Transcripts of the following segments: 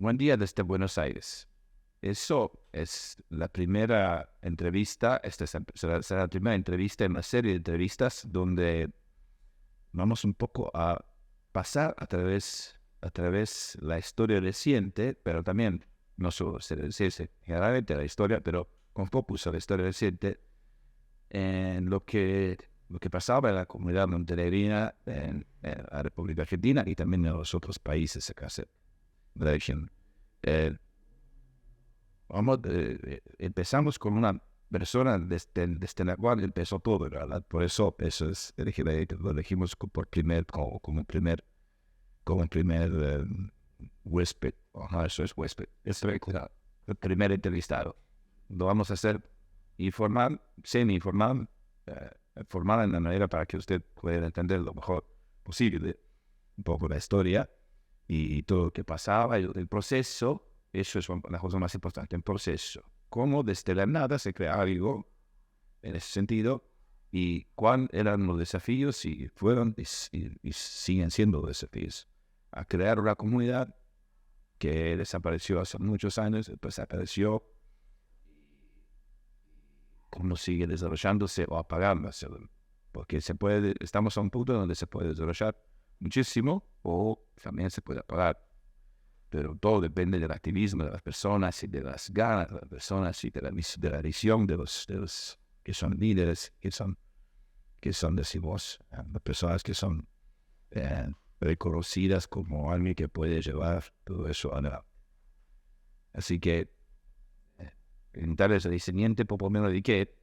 Buen día desde Buenos Aires. Eso es la primera entrevista, será la primera entrevista en una serie de entrevistas donde vamos un poco a pasar a través la historia reciente, pero también no solo decirse generalmente la historia, pero con focus a la historia reciente, en lo que pasaba en la comunidad montenegrina, en la República Argentina y también en los otros países acá de la región. Eh, Empezamos con una persona desde la cual empezó todo, ¿verdad? Por eso lo elegimos como primer huésped. Ajá, eso es huésped. Claro, el primer entrevistado. Lo vamos a hacer informal, semi-informal, formal en la manera para que usted pueda entender lo mejor posible un poco la historia y todo lo que pasaba, el proceso. Eso es la cosa más importante, el proceso. Cómo desde la nada se crea algo en ese sentido y cuáles eran los desafíos y fueron y siguen siendo los desafíos. A crear una comunidad que desapareció hace muchos años, después apareció, cómo sigue desarrollándose o apagándose. Porque estamos a un punto donde se puede desarrollar muchísimo o también se puede apagar. Pero todo depende del activismo de las personas y de las ganas de las personas y de la visión de los que son líderes, decimos, las personas que son reconocidas como alguien que puede llevar todo eso adelante. Así que, en tal es el siguiente, por lo menos dediqué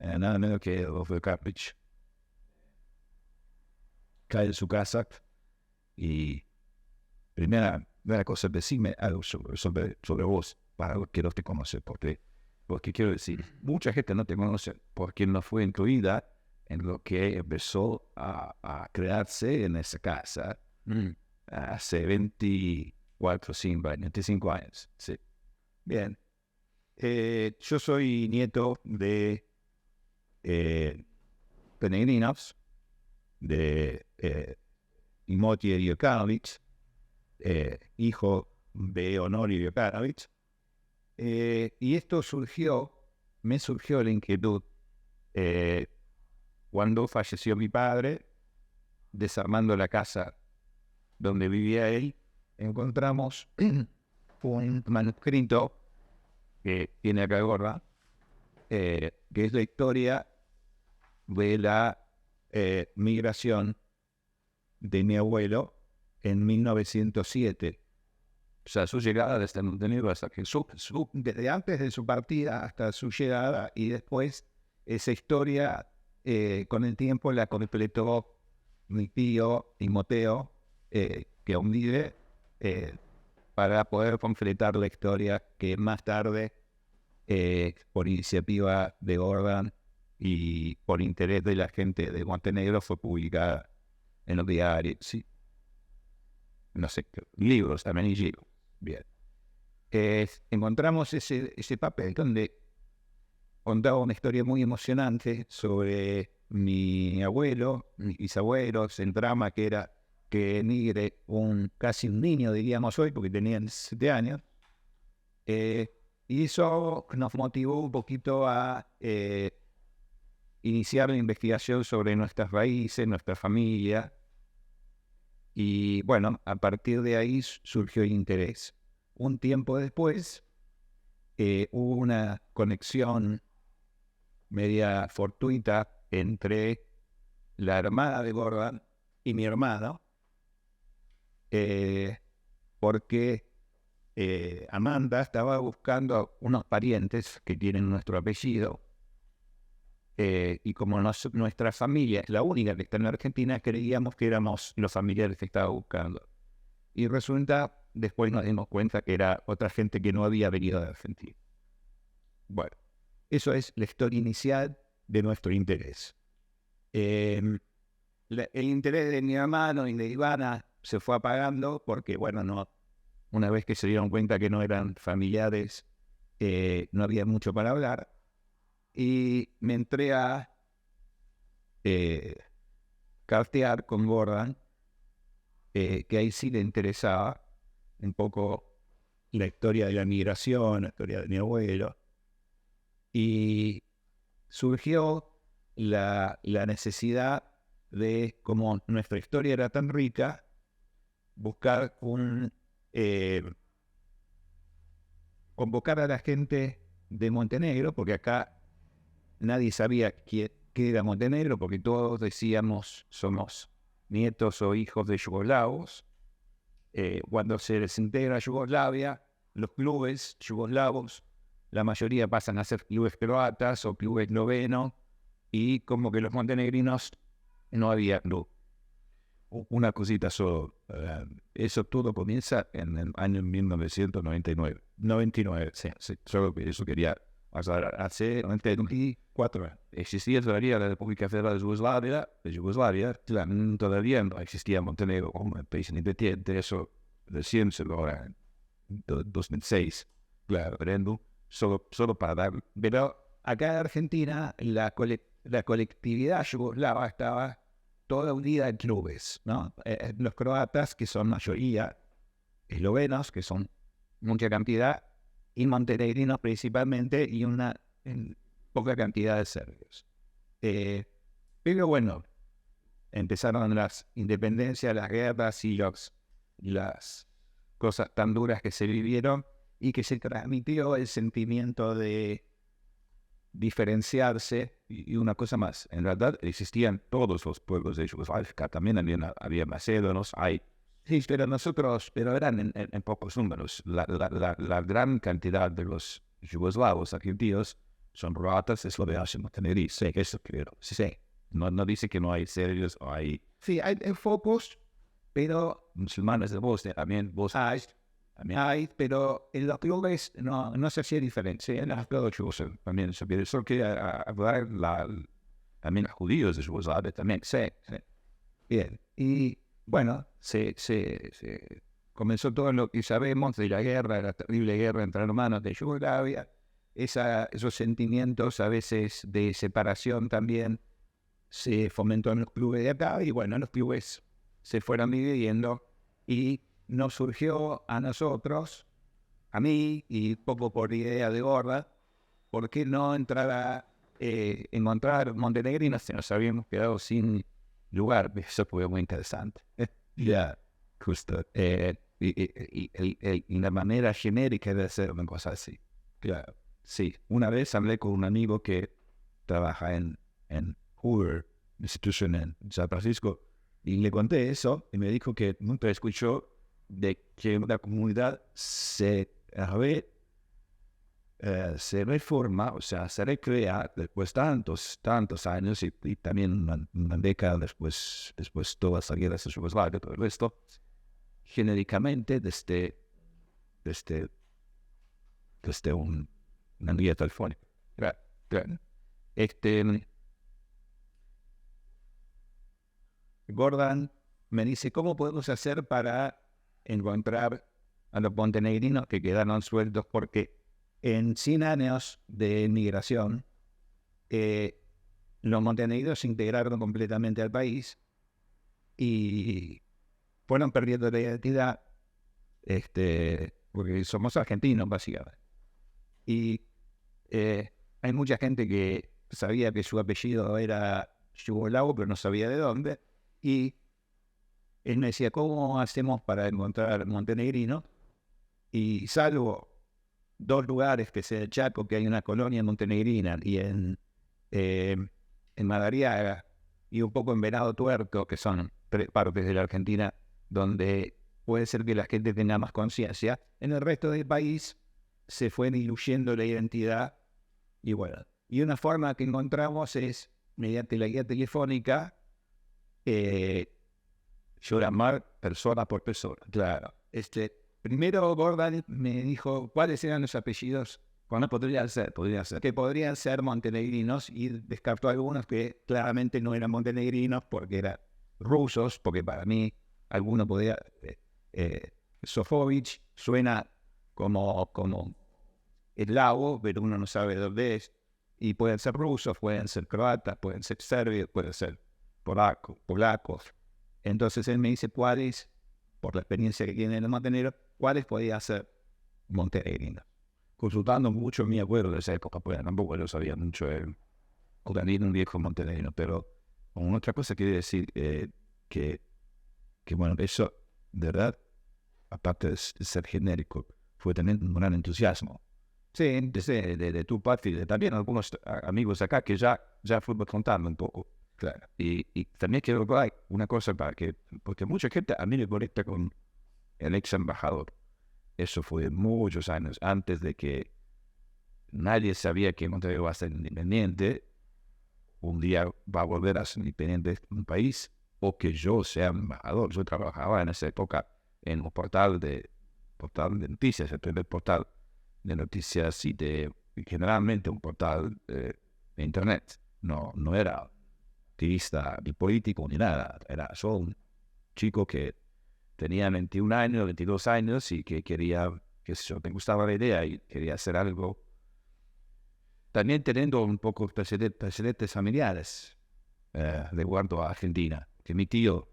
nada menos que Ofer Kapich cae en su casa y primera cosa, decime algo sobre vos, para los que no te conocen, porque quiero decir, mucha gente no te conoce porque no fue incluida en lo que empezó a crearse en esa casa hace 24, 25 años. Sí. Bien. Yo soy nieto de peregrinos, de Imotje Jokanovic, hijo de Honorio Jokanovic, y esto me surgió la inquietud eh, cuando falleció mi padre. Desarmando la casa donde vivía él, encontramos un manuscrito que tiene acá gorda, que es la historia de la migración de mi abuelo en 1907. O sea, su llegada desde Montenegro hasta que desde antes de su partida hasta su llegada, y después esa historia con el tiempo la completó mi tío Timoteo, que aún vive, para poder completar la historia que más tarde, por iniciativa de Gordon y por interés de la gente de Montenegro, fue publicada en los diarios, sí, no sé, libros también y libros. Bien. Encontramos ese papel donde contaba una historia muy emocionante sobre mi abuelo, mis bisabuelos, el drama que era que emigre casi un niño, diríamos hoy, porque tenían 7 años. Y eso nos motivó un poquito a iniciar la investigación sobre nuestras raíces, nuestra familia. Y bueno, a partir de ahí surgió el interés. Un tiempo después hubo una conexión media fortuita entre la hermana de Gordon y mi hermano, porque Amanda estaba buscando unos parientes que tienen nuestro apellido, y como nuestra familia es la única que está en la Argentina, creíamos que éramos los familiares que estaba buscando. Y resulta, después nos dimos cuenta que era otra gente que no había venido de Argentina. Bueno, eso es la historia inicial de nuestro interés. El interés de mi hermano y de Ivana se fue apagando porque, bueno, una vez que se dieron cuenta que no eran familiares, no había mucho para hablar. Y me entré a cartear con Gordon, que ahí sí le interesaba un poco la historia de la migración, la historia de mi abuelo, y surgió la necesidad de, como nuestra historia era tan rica, buscar convocar a la gente de Montenegro, porque acá nadie sabía qué era Montenegro, porque todos decíamos somos nietos o hijos de yugoslavos. Cuando se desintegra Yugoslavia, los clubes yugoslavos, la mayoría pasan a ser clubes croatas o clubes eslovenos, y como que los montenegrinos no había club. Una cosita solo, eso todo comienza en el año 1999. 99, sí, solo que eso quería pasar. Hace 94 años existía todavía la República Federal de Yugoslavia, todavía no existía Montenegro como un país independiente, eso recién se logra en 2006, claro, referéndum, solo para dar. Pero acá en Argentina la colectividad yugoslava estaba toda unida en clubes, ¿no? Los croatas, que son mayoría, eslovenos, que son mucha cantidad, y montenegrinos principalmente, y una poca cantidad de serbios. Pero bueno, empezaron las independencias, las guerras y las cosas tan duras que se vivieron, y que se transmitió el sentimiento de diferenciarse. Y una cosa más, en verdad existían todos los pueblos de Yugoslavia, también había macedonios, sí, pero eran en pocos números. La gran cantidad de los yugoslavos argentinos son croatas, eslovenos y montenegrinos. Sí, eso creo. Sí. No dice que no hay serbios o hay... Sí, hay pocos, pero musulmanes de Bosnia también, también hay, pero en los clubes no se hacía diferencia. En los clubes también se pide. Solo quería hablar también a judíos de Yugoslavia también. Sí. Bien. Y bueno, se comenzó todo lo que sabemos de la guerra, la terrible guerra entre hermanos de Yugoslavia. Esos sentimientos a veces de separación también se fomentó en los clubes de acá, y bueno, los clubes se fueron dividiendo, y nos surgió a nosotros, a mí, y poco por idea de Gorda, ¿por qué no encontrar montenegrinos si nos habíamos quedado sin lugar? Eso fue muy interesante. Ya, justo. Y la manera genérica de hacer una cosa así. Claro, sí. Una vez hablé con un amigo que trabaja en Hoover Institution en San Francisco, y le conté eso, y me dijo que nunca escuchó de que una comunidad se reforma, o sea, se recrea después tantos años, y también una década después todas las guerras de Yugoslavia, todo el resto, genéricamente desde una guía telefónica. Claro. Gordon me dice, ¿cómo podemos hacer para encontrar a los montenegrinos que quedaron sueltos? Porque en 100 años de migración, los montenegrinos se integraron completamente al país y fueron perdiendo la identidad, porque somos argentinos básicamente. Y hay mucha gente que sabía que su apellido era yugoslavo, pero no sabía de dónde. Y él me decía, ¿cómo hacemos para encontrar montenegrinos? Y salvo 2 lugares, que es el Chaco, que hay una colonia montenegrina, y en Madariaga, y un poco en Venado Tuerto, que son 3 partes de la Argentina donde puede ser que la gente tenga más conciencia, en el resto del país se fue diluyendo la identidad. Y bueno, y una forma que encontramos es mediante la guía telefónica, yo llamar persona por persona. Claro. Primero Gordon me dijo cuáles eran los apellidos podrían ser, que podrían ser montenegrinos, y descartó algunos que claramente no eran montenegrinos porque eran rusos, porque para mí alguno podía... Sofovich suena como eslavo, pero uno no sabe dónde es, y pueden ser rusos, pueden ser croatas, pueden ser serbios, pueden ser polacos. Entonces él me dice cuáles, por la experiencia que tiene en el Montenegro, cuáles podía ser montenegrinos, consultando mucho a mi abuelo de esa época, pues tampoco lo sabía mucho, un viejo montenegrino, pero con otra cosa quiere decir que, bueno, eso, de verdad, aparte de ser genérico, fue tener un gran entusiasmo. Sí, de tu parte y de también algunos amigos acá que ya fuimos contando un poco. Claro. Y también quiero decir una cosa porque mucha gente a mí me conecta con el ex embajador. Eso fue muchos años antes de que nadie sabía que Montenegro va a ser independiente. Un día va a volver a ser independiente un país o que yo sea embajador. Yo trabajaba en esa época en un portal de noticias, el primer portal de noticias y generalmente un portal de internet. No era activista ni político ni nada. Era solo un chico que tenía 21 años, 22 años y que quería, me gustaba la idea y quería hacer algo. También teniendo un poco precedentes familiares de guardo a Argentina, que mi tío,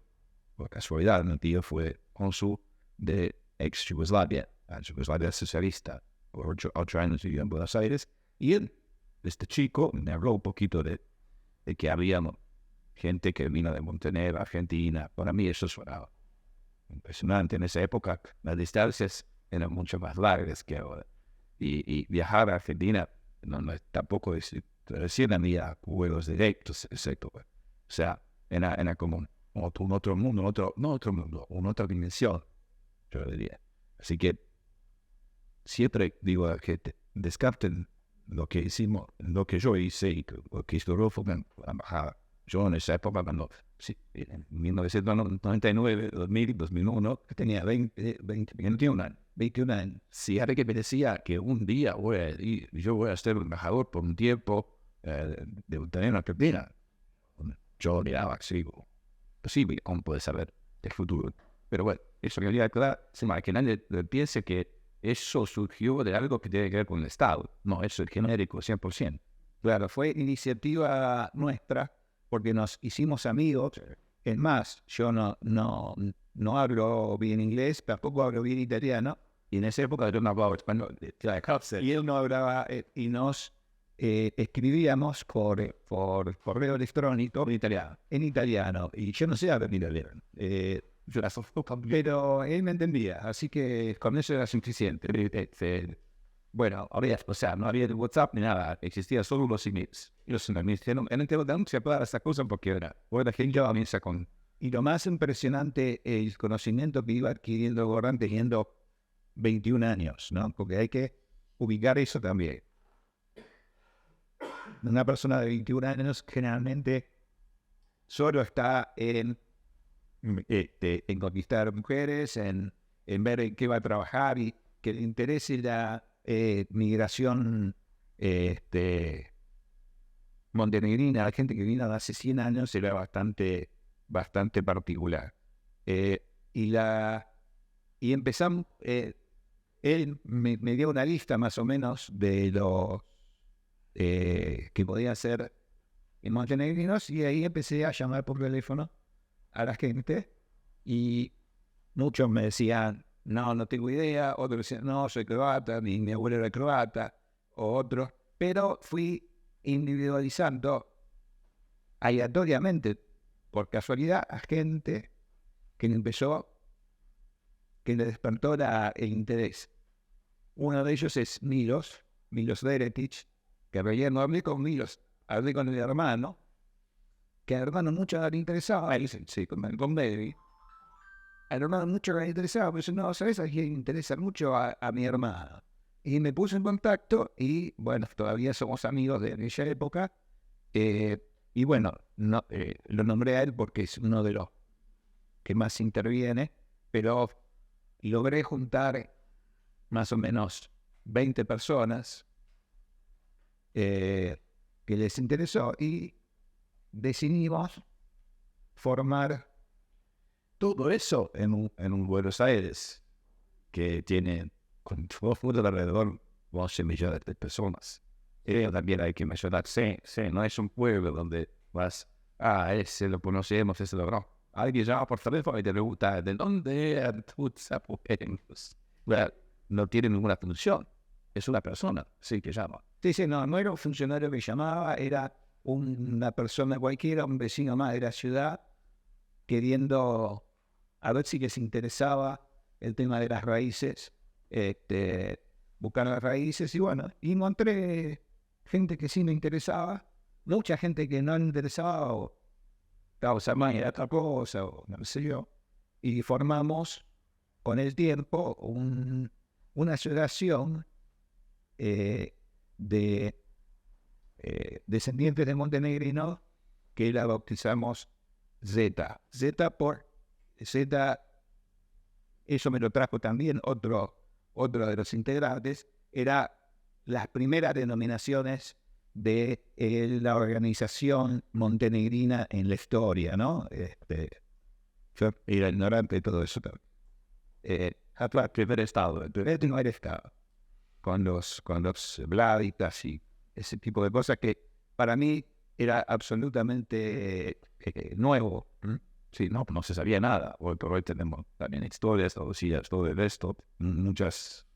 por casualidad, mi tío fue cónsul de ex Yugoslavia, Yugoslavia socialista, por 8 años vivió en Buenos Aires, y él, este chico, me habló un poquito de que había gente que vino de Montenegro, Argentina. Para mí eso suena impresionante. En esa época las distancias eran mucho más largas que ahora. Y viajar a Argentina tampoco recién había vuelos directos, etc. O sea, era como un otro mundo, una otra dimensión, yo diría. Así que siempre digo a la gente, descarten lo que hicimos, lo que yo hice y lo que hizo Rodolfo en la embajada. Yo en esa época, en 1999, 2000, 2001, tenía 21 años. Si alguien que me decía que un día yo voy a ser embajador por un tiempo de tener una Argentina, yo miraba así, posible, ¿cómo puede saber del futuro? Pero bueno, eso quería aclarar, que nadie piense que eso surgió de algo que tiene que ver con el Estado. No, eso es genérico, 100%. Claro, fue iniciativa nuestra, porque nos hicimos amigos. Es más, yo no hablo bien inglés, tampoco hablo bien italiano, y en esa época yo no hablaba español. Y él no hablaba, y nos escribíamos por correo electrónico en italiano, y yo no sé hablar italiano. Pero él me entendía, así que con eso era suficiente. Bueno, no había WhatsApp ni nada, existían solo los emails. Y los emails no tengo denuncia para esta cosa porque la gente comienza con... Y lo más impresionante, el conocimiento que iba adquiriendo Goran teniendo 21 años, ¿no? Porque hay que ubicar eso también. Una persona de 21 años generalmente solo está en conquistar mujeres, en ver en qué va a trabajar y que le interese la migración montenegrina. La gente que vino hace 100 años era bastante particular. Y empezamos, él me dio una lista más o menos de los que podían ser montenegrinos, y ahí empecé a llamar por teléfono a la gente, y muchos me decían, no tengo idea, otros decían, no, soy croata, mi abuelo era croata, o otros, pero fui individualizando aleatoriamente, por casualidad, a gente que le despertó el interés. Uno de ellos es Milos Deretic, que ayer no hablé con Milos, hablé con el hermano, que al hermano mucho le interesaba, él sí, con David. Al hermano mucho le interesaba, pero dice, no, ¿sabes? A quien le interesa mucho a mi hermano. Y me puse en contacto y, bueno, todavía somos amigos de aquella época. Y bueno, lo nombré a él porque es uno de los que más interviene, pero logré juntar más o menos 20 personas que les interesó y decidimos formar todo eso en un Buenos Aires que tiene con todo alrededor 11 millones de personas. También hay que mencionar, no es un pueblo donde vas, ese lo conocemos, ese lo no. Alguien llama por teléfono y te pregunta, ¿de dónde tú sabes? Bueno, no tiene ninguna función. Es una persona, sí, que llama. Sí, sí, no era un funcionario que llamaba, era una persona cualquiera, un vecino más de la ciudad, queriendo a ver si les interesaba el tema de las raíces, buscar las raíces, y bueno, y encontré gente que sí me interesaba, mucha gente que no me interesaba, o causa más era otra cosa, o no sé yo, y formamos con el tiempo una asociación eh, de descendientes de montenegrinos que la bautizamos Z. Z, eso me lo trajo también otro de los integrantes, era las primeras denominaciones de la organización montenegrina en la historia, ¿no? Yo era ignorante de todo eso también. Hasta el primer estado, el primer estado, con los Vládicas y ese tipo de cosas que para mí era absolutamente nuevo. Sí, no se sabía nada. Hoy tenemos también historias traducidas, todo el resto, muchos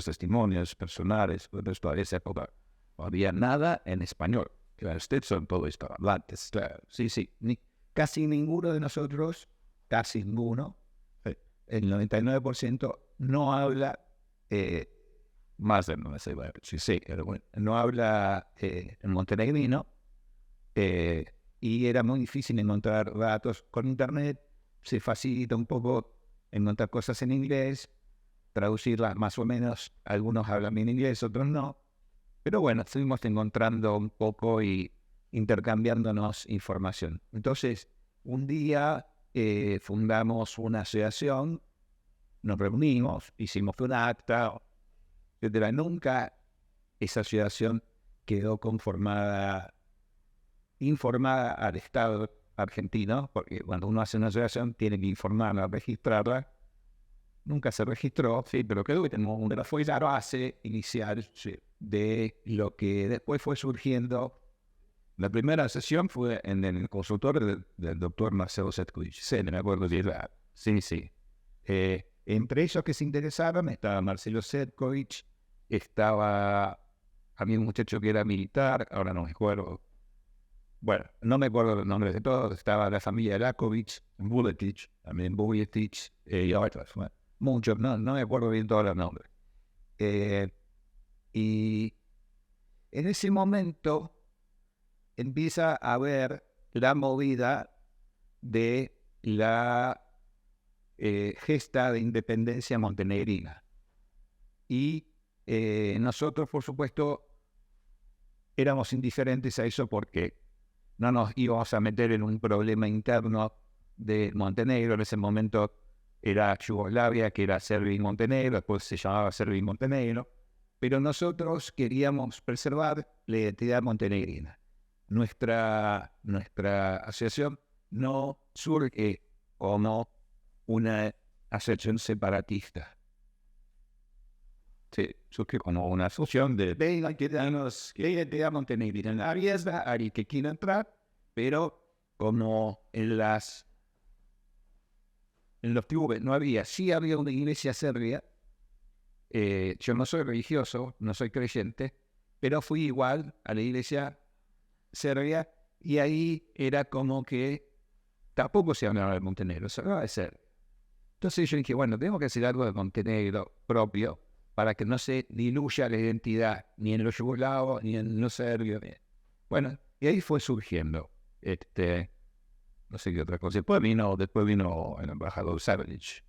testimonios personales, pero esto a esa época no había nada en español. Ustedes son todos hispanohablantes. Claro, sí. Casi ninguno de nosotros, casi ninguno, el 99% no habla más de 99%, sí, pero bueno. no habla en montenegrino, y era muy difícil encontrar datos. Con internet se facilita un poco encontrar cosas en inglés, traducirlas más o menos. Algunos hablan bien inglés, otros no. Pero bueno, estuvimos encontrando un poco y intercambiándonos información. Entonces, un día fundamos una asociación, nos reunimos, hicimos una acta, etcétera. Nunca esa asociación quedó informada al Estado argentino, porque cuando uno hace una asociación tiene que informarla, registrarla. Nunca se registró, sí, pero creo que tenemos una fue la base inicial, sí, de lo que después fue surgiendo. La primera sesión fue en el consultorio del doctor Marcelo Setkovich. Sí, me acuerdo de la... Sí. Entre ellos que se interesaban estaba Marcelo Setkovich, estaba había un muchacho que era militar, ahora no me acuerdo. Bueno, no me acuerdo los nombres de todos. Estaba la familia Lakovic, Bujetich, y otros. Bueno, muchos, no me acuerdo bien todos los nombres. Y en ese momento empieza a haber la movida de la gesta de independencia montenegrina. Y nosotros, por supuesto, éramos indiferentes a eso porque no nos íbamos a meter en un problema interno de Montenegro. En ese momento era Yugoslavia, que era Serbia y Montenegro, después se llamaba Serbia y Montenegro, pero nosotros queríamos preservar la identidad montenegrina. Nuestra asociación no surge como una asociación separatista. Sí, surge como una asociación de identidad montenegrina. Había alguien que quiera entrar, pero como en los clubes no había, sí había una iglesia serbia. Yo no soy religioso, no soy creyente, pero fui igual a la iglesia serbia, y ahí era como que tampoco se hablaba de Montenegro, se hablaba de Serbia. Entonces yo dije, bueno, tengo que hacer algo de Montenegro propio para que no se diluya la identidad ni en los yugoslavos ni en los serbios. Bueno, y ahí fue surgiendo no sé qué otra cosa. Después vino el embajador Savage.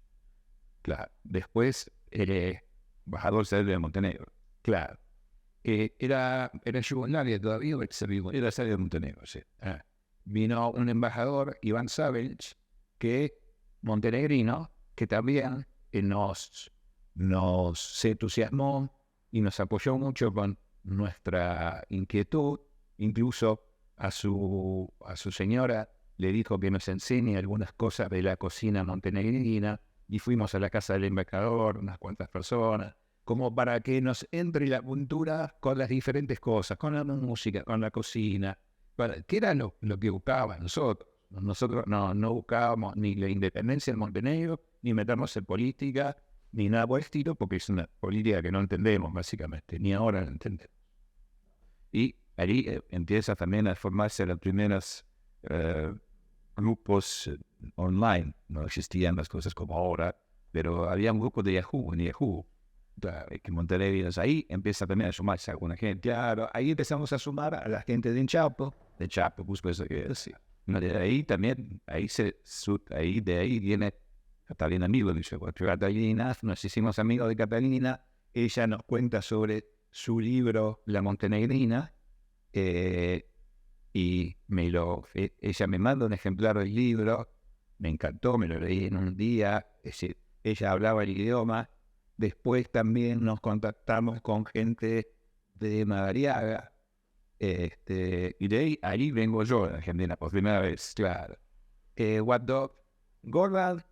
Claro. Después el embajador serbio de Montenegro. Claro. Era Yugoslavia todavía, era Serbia de Montenegro, sí. Vino un embajador, Iván Savage, que montenegrino, que también nos entusiasmó y nos apoyó mucho con nuestra inquietud. Incluso a su señora le dijo que nos enseñe algunas cosas de la cocina montenegrina, y fuimos a la casa del embajador, unas cuantas personas, como para que nos entre la cultura con las diferentes cosas, con la música, con la cocina, que era lo que buscábamos nosotros. Nosotros no buscábamos ni la independencia en Montenegro, ni meternos en política, ni nada por el estilo, porque es una política que no entendemos, básicamente, ni ahora la entendemos. Y allí empieza también a formarse las primeras grupos online. No existían las cosas como ahora, pero había un grupo de Yahoo, en Yahoo, que Monterrey, ahí empieza también a sumarse alguna gente. Claro, ahí empezamos a sumar a la gente de Chapo, pues eso que decía. No, de ahí también, de ahí viene Catalina Milo, dice, bueno, Catalina, nos hicimos amigos de Catalina, ella nos cuenta sobre su libro La Montenegrina, y ella me manda un ejemplar del libro, me encantó, me lo leí en un día, es decir, ella hablaba el idioma. Después también nos contactamos con gente de Madariaga, y de ahí vengo yo en Argentina por primera vez, claro. What Dog, Gordon,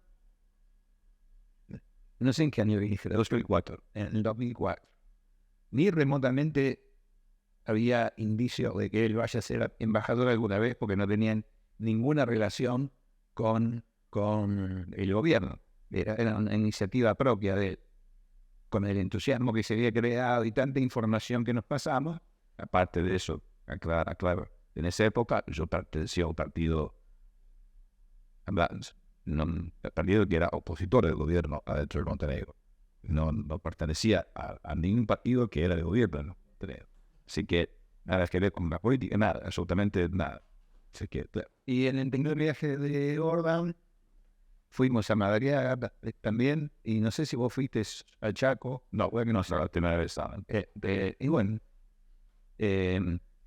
no sé en qué año dije, 2004, en el 2004. Ni remotamente había indicios de que él vaya a ser embajador alguna vez porque no tenían ninguna relación con el gobierno. Era una iniciativa propia de él. Con el entusiasmo que se había creado y tanta información que nos pasamos, aparte de eso, aclaro, en esa época yo pertenecía a un partido, partido que era opositor del gobierno adentro de Montenegro. No pertenecía a ningún partido que era de gobierno, ¿no? Así que nada que ver con la política, nada, absolutamente nada. Así que, y en el primer viaje de Orban fuimos a Madariaga también, y no sé si vos fuiste al Chaco. No, bueno, que no sé, la primera vez estaban. Y bueno,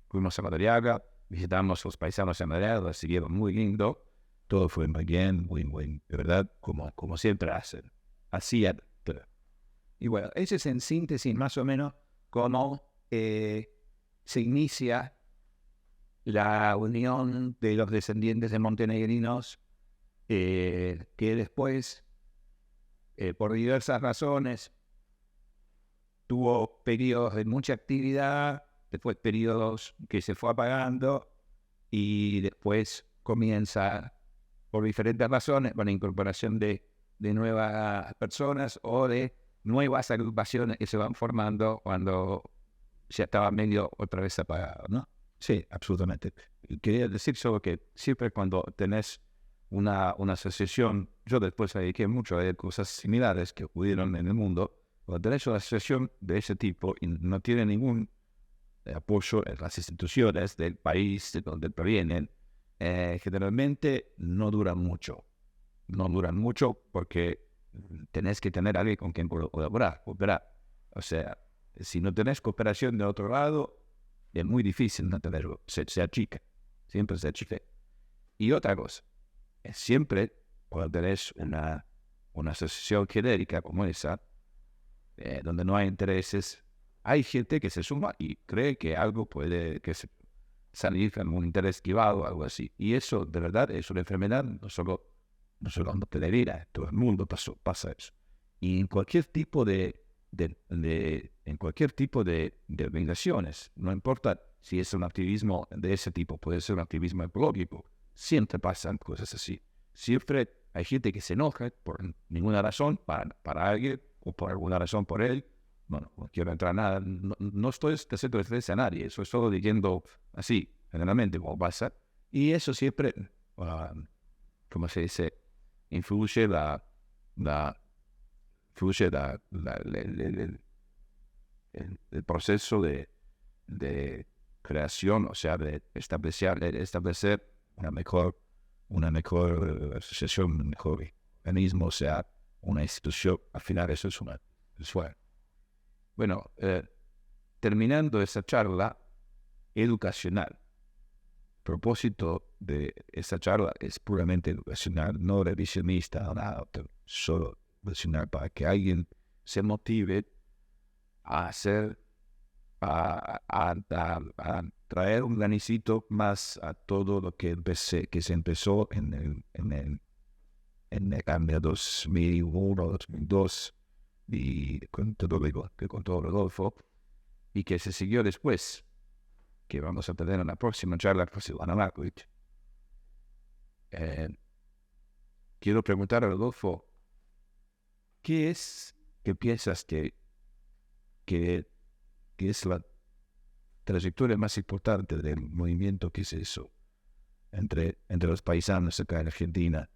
fuimos a Madariaga, visitamos los paisanos de Madariaga, lo siguieron muy lindo, todo fue muy bien, muy, de verdad, como siempre hacen, hacían. Y bueno, ese es en síntesis más o menos cómo se inicia la unión de los descendientes de montenegrinos, que después, por diversas razones, tuvo periodos de mucha actividad, después periodos que se fue apagando, y después comienza, por diferentes razones, con la incorporación de nuevas personas o de nuevas agrupaciones que se van formando cuando ya estaba medio otra vez apagado, ¿no? Sí, absolutamente. Quería decir solo que siempre cuando tenés una asociación, yo después me dediqué mucho a cosas similares que ocurrieron en el mundo, cuando tenés una asociación de ese tipo y no tiene ningún apoyo en las instituciones del país de donde provienen, generalmente no duran mucho. No duran mucho porque tenés que tener a alguien con quien cooperar. O sea, si no tenés cooperación de otro lado, es muy difícil no tenerlo. Se achica. Siempre se achica. Y otra cosa, es siempre cuando tenés una asociación genérica como esa, donde no hay intereses, hay gente que se suma y cree que algo puede salir con un interés esquivado o algo así. Y eso, de verdad, es una enfermedad, no solo en Montenegrina, todo el mundo pasa eso. Y en cualquier tipo de organizaciones, no importa si es un activismo de ese tipo, puede ser un activismo ecológico, siempre pasan cosas así. Siempre hay gente que se enoja por ninguna razón para alguien o por alguna razón por él. Bueno, no quiero entrar en nada, no estoy haciendo referencia a nadie, eso estoy diciendo así, generalmente, como pasa. Y eso siempre, ¿cómo se dice? Influye el proceso de creación, o sea, de establecer una mejor asociación, un mejor organismo, o sea, una institución. Al final eso es bueno. Bueno, terminando esa charla educacional, el propósito de esa charla es puramente educacional, no revisionista, nada, solo educacional, para que alguien se motive a hacer, a traer un granito más a todo lo que se empezó en el año 2001, 2002, y con todo Rodolfo, y que se siguió después, que vamos a tener en la próxima charla con Silvana Markovic. Quiero preguntar a Rodolfo, ¿qué es ¿qué piensas que es la trayectoria más importante del movimiento que se hizo entre los paisanos acá en Argentina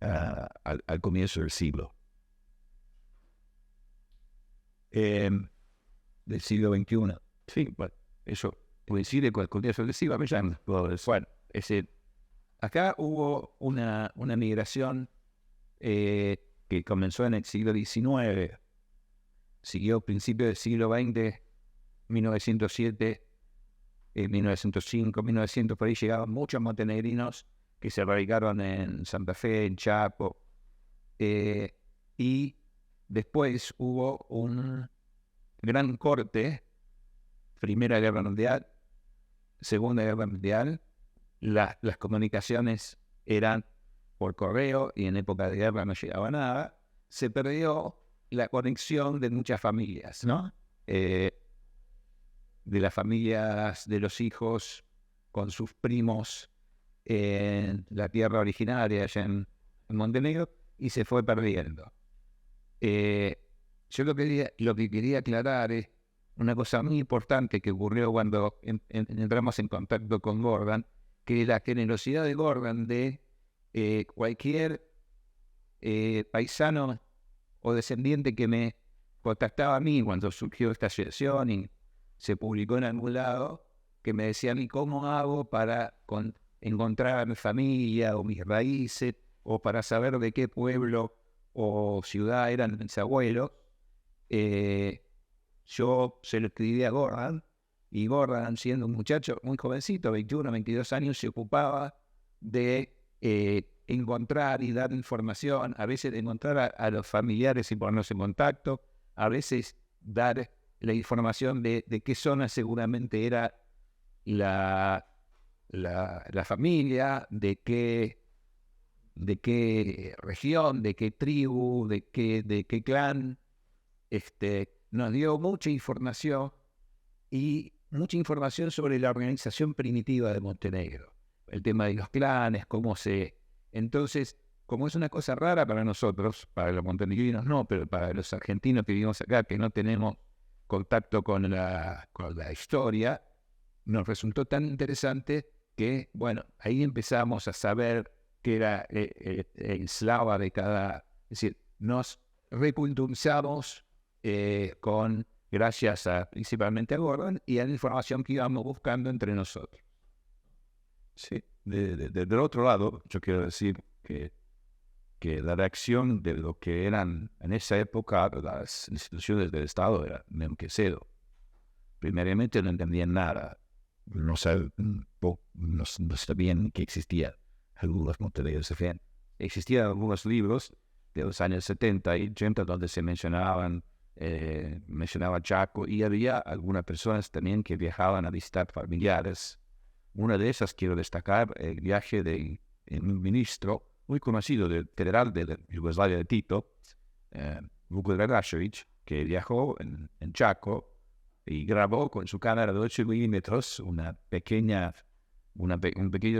al comienzo del siglo? Del siglo XXI. Sí, bueno, eso coincide con el comienzo del siglo XXI. Bueno, acá hubo una migración que comenzó en el siglo XIX, siguió a principios del siglo XX, 1907, 1905, 1900, por ahí llegaban muchos montenegrinos que se radicaron en Santa Fe, en Chaco, y después hubo un gran corte, Primera Guerra Mundial, Segunda Guerra Mundial. Las comunicaciones eran por correo y en época de guerra no llegaba nada. Se perdió la conexión de muchas familias, ¿no? De las familias de los hijos con sus primos en la tierra originaria, allá en Montenegro, y se fue perdiendo. Yo lo que quería aclarar es una cosa muy importante que ocurrió cuando entramos en contacto con Gordon, que la generosidad de Gordon de cualquier paisano o descendiente que me contactaba a mí cuando surgió esta asociación y se publicó en algún lado, que me decía a mí cómo hago para encontrar a mi familia o mis raíces, o para saber de qué pueblo o ciudad eran mis abuelos. Yo se lo escribí a Gordon, y Gordon, siendo un muchacho muy jovencito, 21, 22 años, se ocupaba de encontrar y dar información, a veces de encontrar a los familiares y ponernos en contacto, a veces dar la información de qué zona seguramente era la familia, de qué región, de qué tribu, de qué clan. Nos dio mucha información, y mucha información sobre la organización primitiva de Montenegro, el tema de los clanes, Entonces, como es una cosa rara para nosotros, para los montenegrinos no, pero para los argentinos que vivimos acá, que no tenemos contacto con la historia, nos resultó tan interesante que, bueno, ahí empezamos a saber qué era el eslava de cada... Es decir, nos reculturizamos gracias principalmente a Gordon y a la información que íbamos buscando entre nosotros. Sí, del otro lado, yo quiero decir que la reacción de lo que eran en esa época las instituciones del Estado era que cero. Primeramente no entendían nada, no sabían que existían algunos montenegros. Existían algunos libros de los años 70 y 80 donde se mencionaba Chaco, y había algunas personas también que viajaban a visitar familiares. Una de esas quiero destacar el viaje de un ministro muy conocido, del federal de Yugoslavia de Tito, Vuko Drašović, que viajó en Chaco y grabó con su cámara de 8 milímetros un pequeño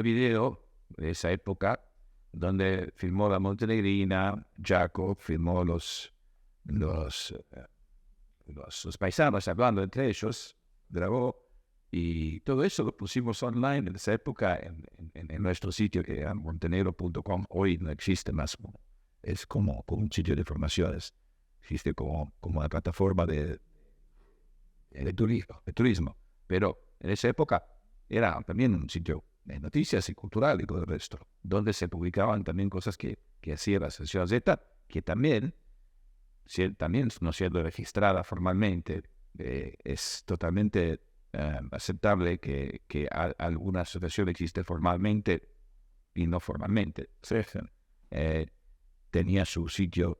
video de esa época, donde filmó la montenegrina, Chaco, filmó los paisanos hablando entre ellos, grabó, y todo eso lo pusimos online en esa época en nuestro sitio, que era montenegro.com. Hoy no existe más, es como un sitio de informaciones, existe como una plataforma de turismo, pero en esa época era también un sitio de noticias y cultural y todo el resto, donde se publicaban también cosas que hacía la Asociación Z, que también no siendo registrada formalmente, es totalmente aceptable que alguna asociación existe formalmente y no formalmente. Tenía su sitio,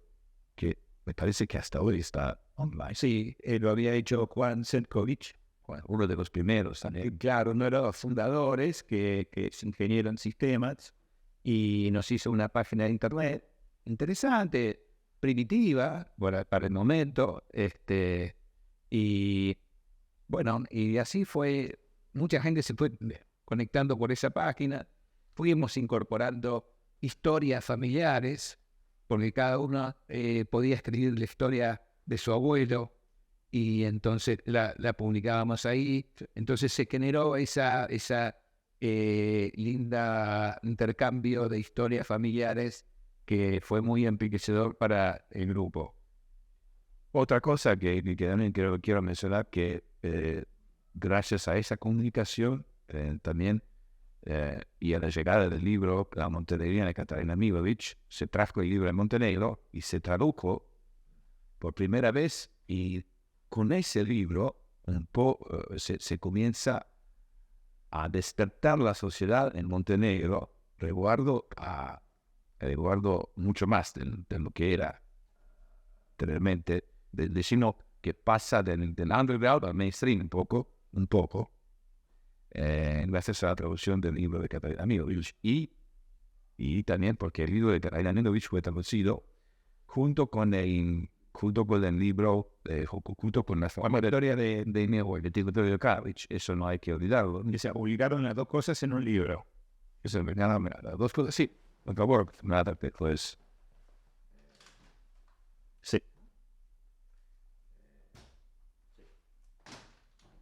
que me parece que hasta hoy está online. Sí, lo había hecho Juan Selkovic, uno de los primeros también. Claro, uno de los fundadores, que es ingeniero en sistemas, y nos hizo una página de internet interesante, primitiva, bueno, para el momento, y bueno, y así fue. Mucha gente se fue conectando por esa página, fuimos incorporando historias familiares, porque cada uno podía escribir la historia de su abuelo, y entonces la publicábamos ahí. Entonces se generó esa linda intercambio de historias familiares que fue muy enriquecedor para el grupo. Otra cosa que también quiero mencionar, que gracias a esa comunicación también y a la llegada del libro La Montenegrina de Katarina Milovic, se trajo el libro en Montenegro y se tradujo por primera vez, y con ese libro se comienza a despertar la sociedad en Montenegro, resguardo mucho más de lo que era anteriormente, sino que pasa del underground al mainstream un poco, gracias a la traducción del libro de Katarina Milovic, y también porque el libro de Katarina Milovic fue traducido junto con el libro, junto con la historia de mi abuelo, de Tito Jokanovic. Eso no hay que olvidarlo. Y se publicaron las dos cosas en un libro. Eso, las dos cosas, sí, por favor, nada, pues. Sí.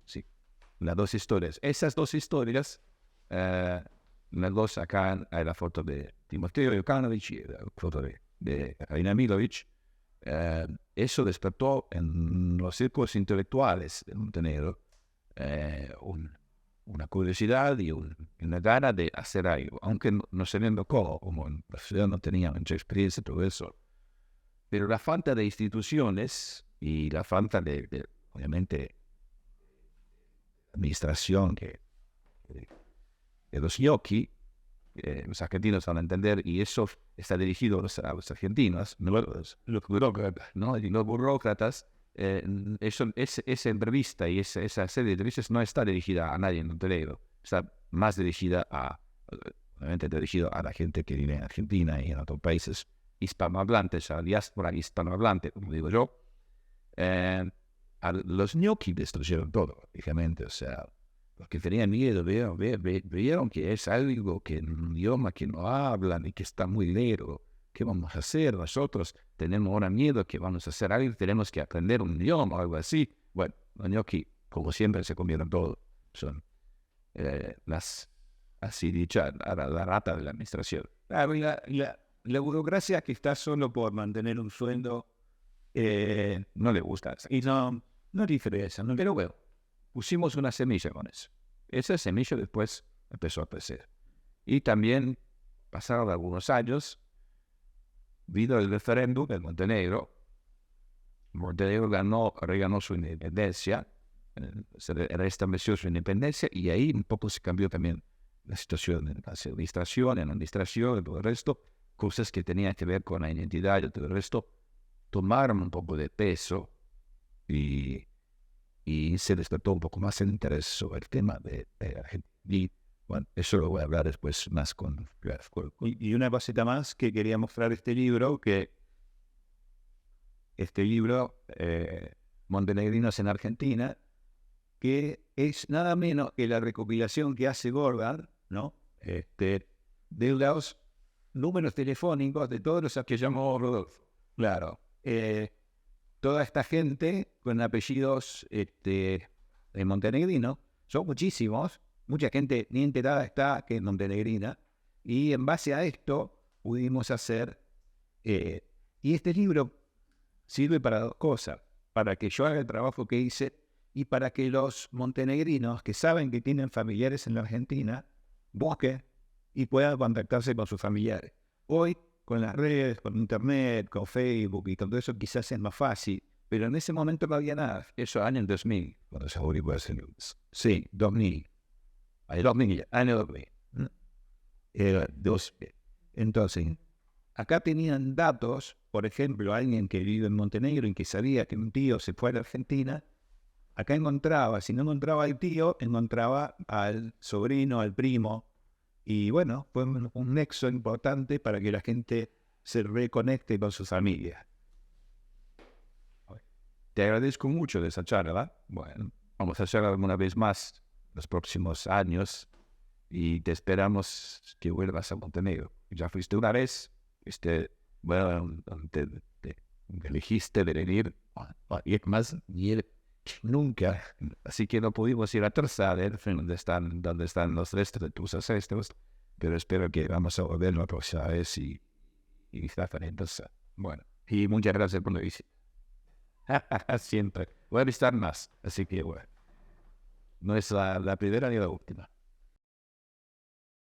Sí, las dos historias. Esas dos historias, las dos acá hay la foto de Timoteo Jokanovic y la foto de Katarina Milovic. Eso despertó en los círculos intelectuales de Montenegro una curiosidad y una gana de hacer algo, aunque no sabiendo cómo, como en la ciudad no tenía mucha experiencia y todo eso. Pero la falta de instituciones y la falta obviamente, administración de los gnocchi, los argentinos van a entender, y eso está dirigido a los argentinos, los burócratas, ¿no? Y los burócratas, esa entrevista y esa serie de entrevistas no está dirigida a nadie en Montenegro, está más dirigida obviamente dirigida a la gente que vive en Argentina y en otros países hispanohablantes, a la diáspora hispanohablante, como digo yo. A los gnocchi destruyeron todo, lógicamente, o sea, porque tenían miedo, vieron que es algo que en un idioma que no hablan y que está muy lejos. ¿Qué vamos a hacer? Nosotros tenemos ahora miedo que vamos a hacer algo, tenemos que aprender un idioma o algo así. Bueno, los gnocchi, como siempre, se comieron todo. Son así dicha, la rata de la administración. La burocracia que está solo por mantener un sueldo no le gusta. y no le interesa. No, pero bueno, pusimos una semilla con eso. Esa semilla después empezó a crecer. Y también, pasaron algunos años, vino el referéndum en Montenegro. Montenegro reganó su independencia, se restableció su independencia, y ahí un poco se cambió también la situación en la administración y todo el resto. Cosas que tenían que ver con la identidad y todo el resto tomaron un poco de peso, y se despertó un poco más el interés sobre el tema de la gente. Y bueno, eso lo voy a hablar después más con... Y una cosita más que quería mostrar este libro, Montenegrinos en Argentina, que es nada menos que la recopilación que hace Gordan, ¿no? De los números telefónicos de todos los que llamó Rodolfo. Claro. Toda esta gente con apellidos montenegrinos, son muchísimos, mucha gente ni enterada está que es montenegrina, y en base a esto pudimos hacer, y este libro sirve para dos cosas: para que yo haga el trabajo que hice, y para que los montenegrinos que saben que tienen familiares en la Argentina busquen y puedan contactarse con sus familiares. Hoy, con las redes, con internet, con Facebook y con todo eso, quizás es más fácil, pero en ese momento no había nada. Eso año 2000, cuando se averiguó ese libro. Sí, 2000. Año 2000. Entonces, acá tenían datos, por ejemplo, alguien que vive en Montenegro y que sabía que un tío se fue a la Argentina, acá encontraba, si no encontraba al tío, encontraba al sobrino, al primo. Y bueno, fue un nexo importante para que la gente se reconecte con su familia. Te agradezco mucho de esa charla. Bueno, vamos a hacerla alguna vez más los próximos años, y te esperamos que vuelvas a Montenegro. Ya fuiste una vez, bueno, te elegiste de venir Y más nieve que nunca. Así que no pudimos ir a Terzal, donde están los restos de tus ancestros, pero espero que vamos a volver la próxima vez y estar en Terzal. Bueno, y muchas gracias por la visita. Siempre. Voy a visitar más, así que bueno, no es la primera ni la última.